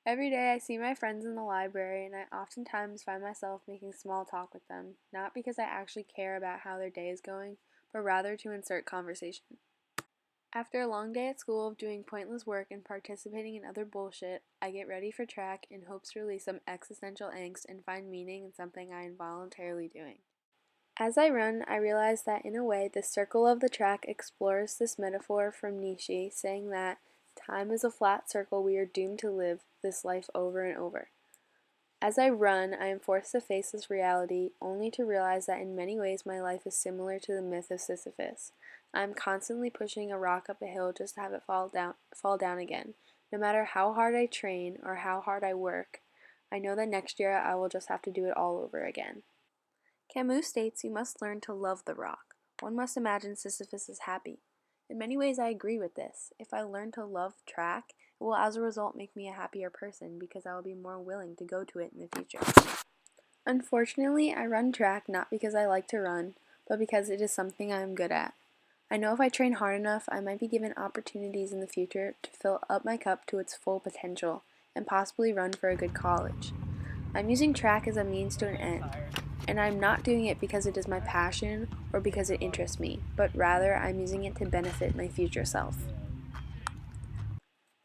Every day I see my friends in the library and I oftentimes find myself making small talk with them, not because I actually care about how their day is going, but rather to insert conversation. After a long day at school of doing pointless work and participating in other bullshit, I get ready for track in hopes to release some existential angst and find meaning in something I am voluntarily doing. As I run, I realize that in a way the circle of the track explores this metaphor from Nietzsche, saying that time is a flat circle we are doomed to live this life over and over. As I run, I am forced to face this reality, only to realize that in many ways my life is similar to the myth of Sisyphus. I am constantly pushing a rock up a hill just to have it fall down again. No matter how hard I train or how hard I work, I know that next year I will just have to do it all over again. Camus states you must learn to love the rock. One must imagine Sisyphus is happy. In many ways I agree with this. If I learn to love track, it will as a result make me a happier person because I will be more willing to go to it in the future. Unfortunately, I run track not because I like to run, but because it is something I am good at. I know if I train hard enough, I might be given opportunities in the future to fill up my cup to its full potential and possibly run for a good college. I'm using track as a means to an end, and I'm not doing it because it is my passion or because it interests me, but rather I'm using it to benefit my future self.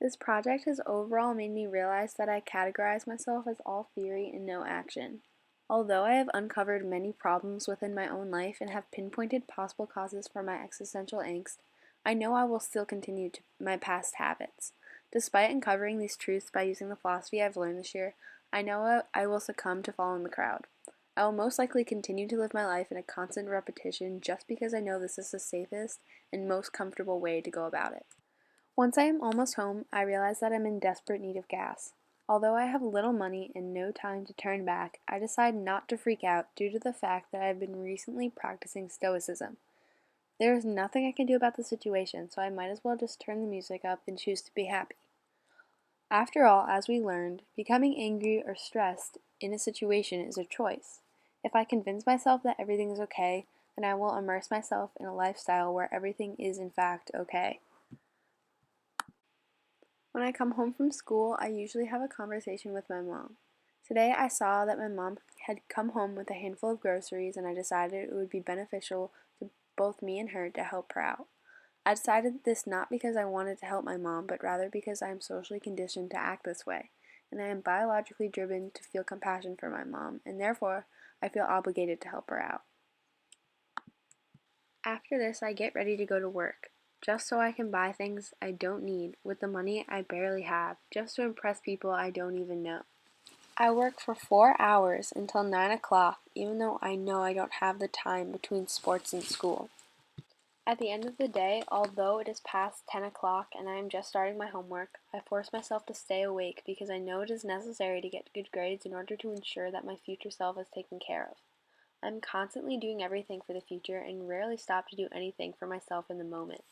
This project has overall made me realize that I categorize myself as all theory and no action. Although I have uncovered many problems within my own life and have pinpointed possible causes for my existential angst, I know I will still continue to my past habits. Despite uncovering these truths by using the philosophy I've learned this year, I know I will succumb to following the crowd. I will most likely continue to live my life in a constant repetition just because I know this is the safest and most comfortable way to go about it. Once I am almost home, I realize that I'm in desperate need of gas. Although I have little money and no time to turn back, I decide not to freak out due to the fact that I have been recently practicing stoicism. There is nothing I can do about the situation, so I might as well just turn the music up and choose to be happy. After all, as we learned, becoming angry or stressed in a situation is a choice. If I convince myself that everything is okay, then I will immerse myself in a lifestyle where everything is in fact okay. When I come home from school, I usually have a conversation with my mom. Today I saw that my mom had come home with a handful of groceries and I decided it would be beneficial to both me and her to help her out. I decided this not because I wanted to help my mom, but rather because I am socially conditioned to act this way, and I am biologically driven to feel compassion for my mom, and therefore I feel obligated to help her out. After this, I get ready to go to work, just so I can buy things I don't need with the money I barely have, just to impress people I don't even know. I work for 4 hours until 9 o'clock, even though I know I don't have the time between sports and school. At the end of the day, although it is past 10 o'clock and I am just starting my homework, I force myself to stay awake because I know it is necessary to get good grades in order to ensure that my future self is taken care of. I'm constantly doing everything for the future and rarely stop to do anything for myself in the moment.